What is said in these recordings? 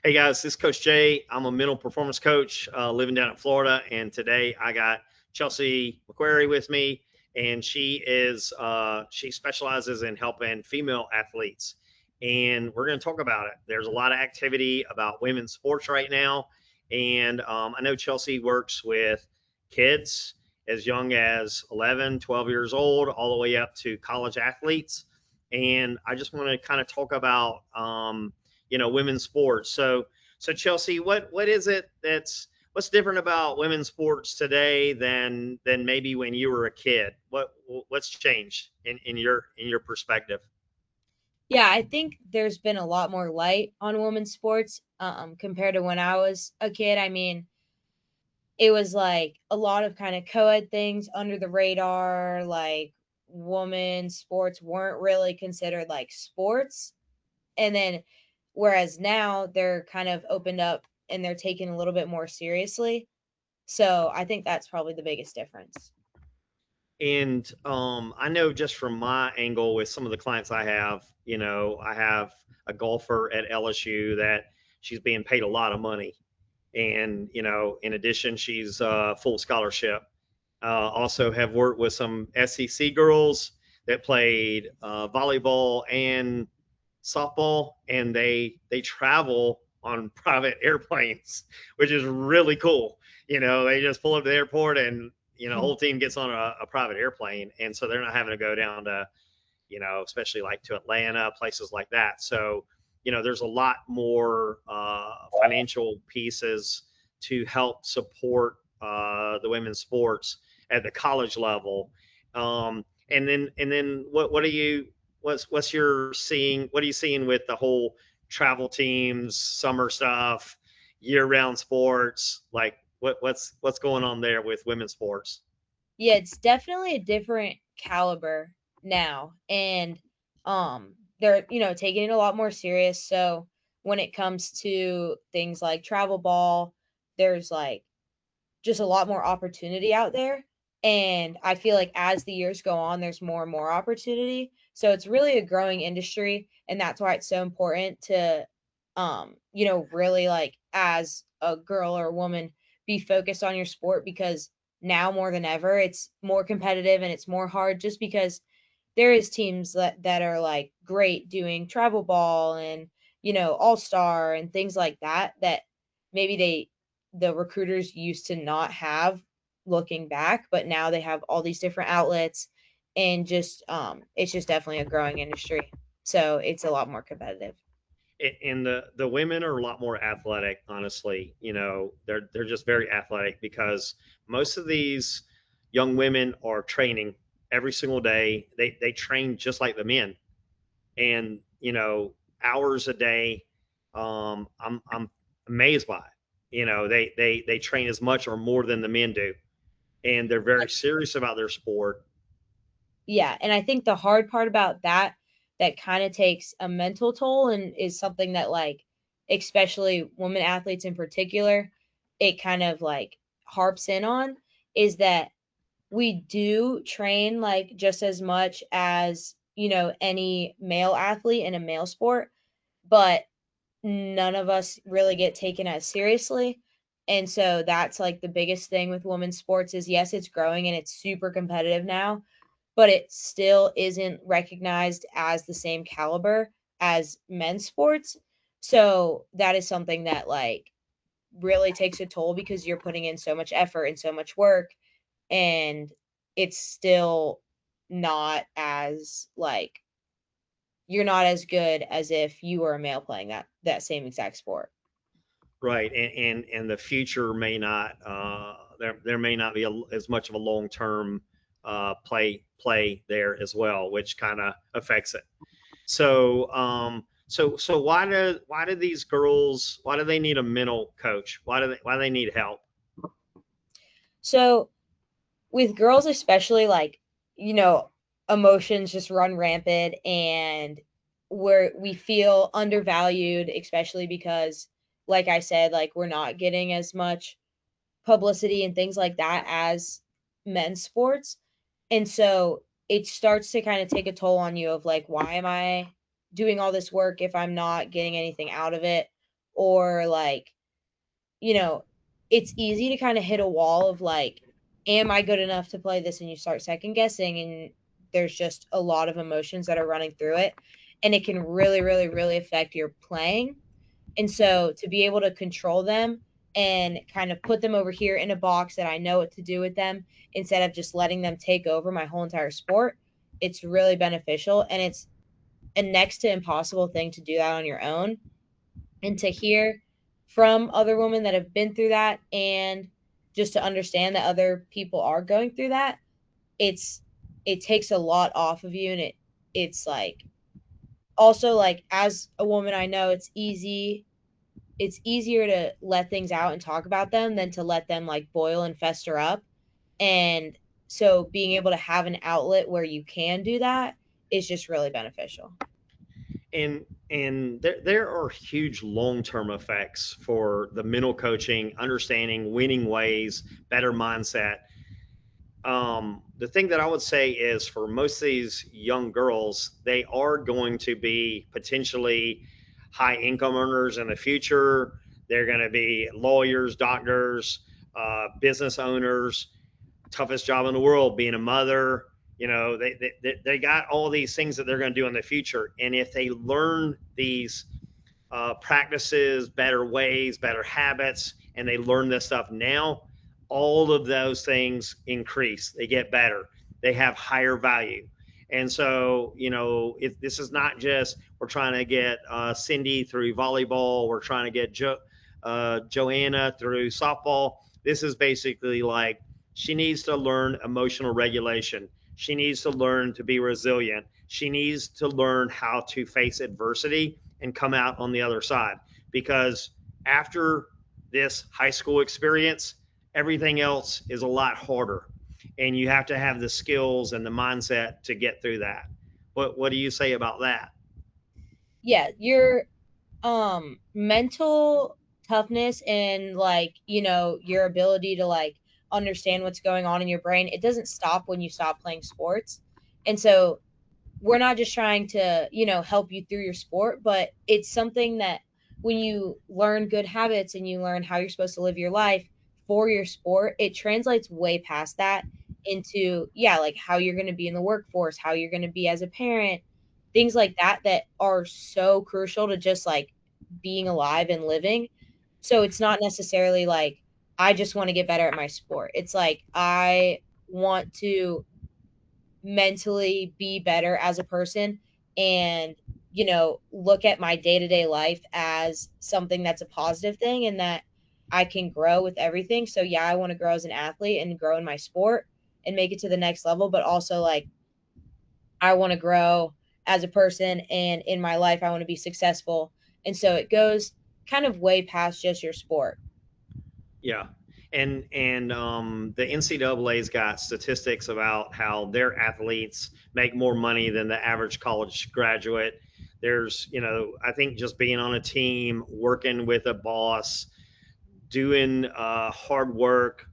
Hey guys, this is Coach Jay. I'm a mental performance coach living down in Florida, and today I got Chelsea McQuarrie with me, and she specializes in helping female athletes, and we're going to talk about it. There's a lot of activity about women's sports right now, and I know Chelsea works with kids as young as 11, 12 years old, all the way up to college athletes, and I just want to kind of talk about women's sports. So Chelsea, what is it that's what's different about women's sports today than maybe when you were a kid? What's changed in your perspective? Yeah, I think there's been a lot more light on women's sports compared to when I was a kid. I mean, it was like a lot of kind of co-ed things under the radar, like women's sports weren't really considered like sports. And then whereas now they're kind of opened up and they're taken a little bit more seriously. So I think that's probably the biggest difference. And I know just from my angle with some of the clients I have, I have a golfer at LSU that she's being paid a lot of money, and in addition, she's full scholarship. Also, have worked with some SEC girls that played volleyball and softball, and they travel on private airplanes, which is really cool. They just pull up to the airport, and the whole team gets on a private airplane, and so they're not having to go down to especially like to Atlanta, places like that. So there's a lot more financial pieces to help support the women's sports at the college level. And then what are you what's your seeing what are you seeing with the whole travel teams, summer stuff, year round sports? Like what's going on there with women's sports? Yeah, it's definitely a different caliber now. And they're, taking it a lot more serious. So when it comes to things like travel ball, there's like just a lot more opportunity out there. And I feel like as the years go on, there's more and more opportunity. So it's really a growing industry. And that's why it's so important to, really like as a girl or a woman, be focused on your sport because now more than ever, it's more competitive and it's more hard just because there is teams that are like great doing travel ball and, all star and things like that maybe the recruiters used to not have looking back, but now they have all these different outlets and just it's just definitely a growing industry. So it's a lot more competitive. And the women are a lot more athletic, honestly. They're just very athletic because most of these young women are training every single day. They train just like the men, and hours a day. I'm amazed by it. They train as much or more than the men do, and they're very serious about their sport. Yeah, and I think the hard part about that kind of takes a mental toll and is something that like especially women athletes in particular, it kind of like harps in on is that we do train like just as much as, any male athlete in a male sport, but none of us really get taken as seriously. And so that's like the biggest thing with women's sports is yes, it's growing and it's super competitive now, but it still isn't recognized as the same caliber as men's sports. So that is something that like really takes a toll because you're putting in so much effort and so much work and it's still not as like you're not as good as if you were a male playing that same exact sport. Right, and the future may not there may not be as much of a long term play there as well, which kind of affects it. So why do these girls, why do they need a mental coach? Why do they need help? So with girls especially like, you know, emotions just run rampant and we feel undervalued, especially because like I said, like we're not getting as much publicity and things like that as men's sports. And so it starts to kind of take a toll on you of like, why am I doing all this work if I'm not getting anything out of it? or like, you know, it's easy to kind of hit a wall of like, am I good enough to play this? And you start second guessing, and there's just a lot of emotions that are running through it. And it can really, really, really affect your playing. And so to be able to control them and kind of put them over here in a box that I know what to do with them instead of just letting them take over my whole entire sport, it's really beneficial. And it's a next to impossible thing to do that on your own. And to hear from other women that have been through that, and just to understand that other people are going through that, it's it takes a lot off of you. And it's like, also, like, as a woman, I know it's easier to let things out and talk about them than to let them like boil and fester up. And so being able to have an outlet where you can do that is just really beneficial. And there are huge long-term effects for the mental coaching, understanding winning ways, better mindset. The thing that I would say is for most of these young girls, they are going to be potentially high income earners in the future. They're going to be lawyers, doctors, business owners. Toughest job in the world, being a mother. They got all these things that they're going to do in the future. And if they learn these practices, better ways, better habits, and they learn this stuff now, all of those things increase. They get better. They have higher value. And so, this is not just we're trying to get Cindy through volleyball, we're trying to get Joanna through softball. This is basically like she needs to learn emotional regulation. She needs to learn to be resilient. She needs to learn how to face adversity and come out on the other side. Because after this high school experience, everything else is a lot harder. And you have to have the skills and the mindset to get through that. What do you say about that? Yeah, your mental toughness and, like, your ability to like understand what's going on in your brain, it doesn't stop when you stop playing sports. And so we're not just trying to, help you through your sport, but it's something that when you learn good habits and you learn how you're supposed to live your life for your sport, it translates way past that into, yeah, like how you're going to be in the workforce, how you're going to be as a parent, things like that that are so crucial to just like being alive and living. So it's not necessarily like I just want to get better at my sport. It's like I want to mentally be better as a person, and look at my day-to-day life as something that's a positive thing, and that I can grow with everything. So yeah, I want to grow as an athlete and grow in my sport and make it to the next level, but also like I want to grow as a person, and in my life I want to be successful. And so it goes kind of way past just your sport. Yeah. And the NCAA's got statistics about how their athletes make more money than the average college graduate. There's, I think just being on a team, working with a boss, doing hard work,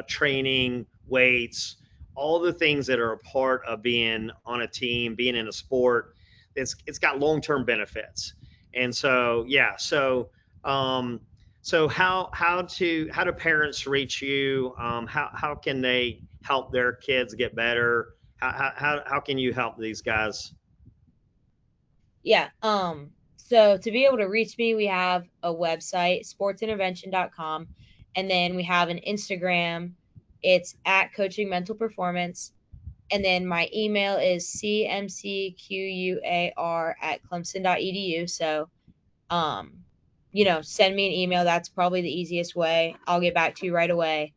training, weights, all the things that are a part of being on a team, being in a sport. It's got long term benefits. And so yeah, um, so how do parents reach you? How can they help their kids get better? How can you help these guys? Yeah. So to be able to reach me, we have a website, sportsintervention.com, and then we have an Instagram. It's at coaching mental performance. And then my email is cmcquar@clemson.edu. So, send me an email. That's probably the easiest way. I'll get back to you right away.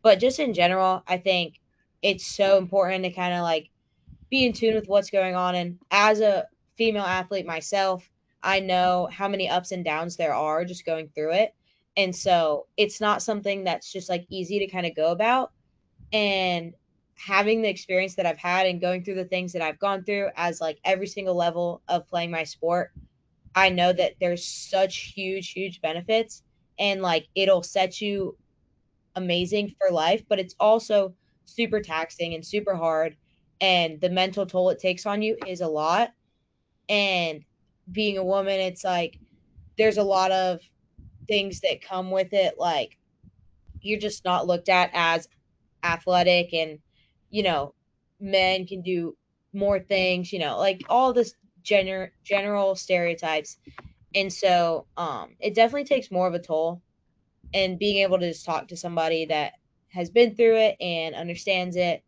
But just in general, I think it's so important to kind of like be in tune with what's going on. And as a female athlete myself, I know how many ups and downs there are just going through it. And so it's not something that's just like easy to kind of go about. And having the experience that I've had and going through the things that I've gone through as like every single level of playing my sport, I know that there's such huge, huge benefits, and like it'll set you amazing for life, but it's also super taxing and super hard. And the mental toll it takes on you is a lot. And being a woman, it's like there's a lot of things that come with it, like you're just not looked at as athletic, and you know men can do more things, like all this general stereotypes. And so it definitely takes more of a toll, and being able to just talk to somebody that has been through it and understands it,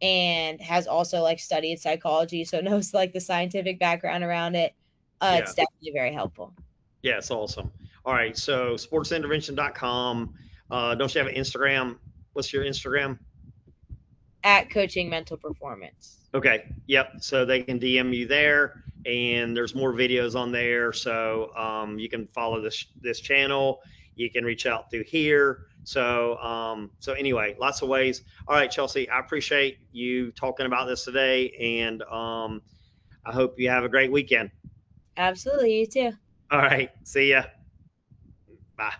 and has also like studied psychology, so knows like the scientific background around it, Yeah. it's definitely very helpful. Yeah, it's awesome. All right, so sportsintervention.com. Don't you have an Instagram? What's your Instagram? At Coaching Mental Performance. Okay. Yep. So they can DM you there, and there's more videos on there. So you can follow this channel. You can reach out through here. So anyway, lots of ways. All right, Chelsea, I appreciate you talking about this today, and I hope you have a great weekend. Absolutely, you too. All right. See ya. Bye.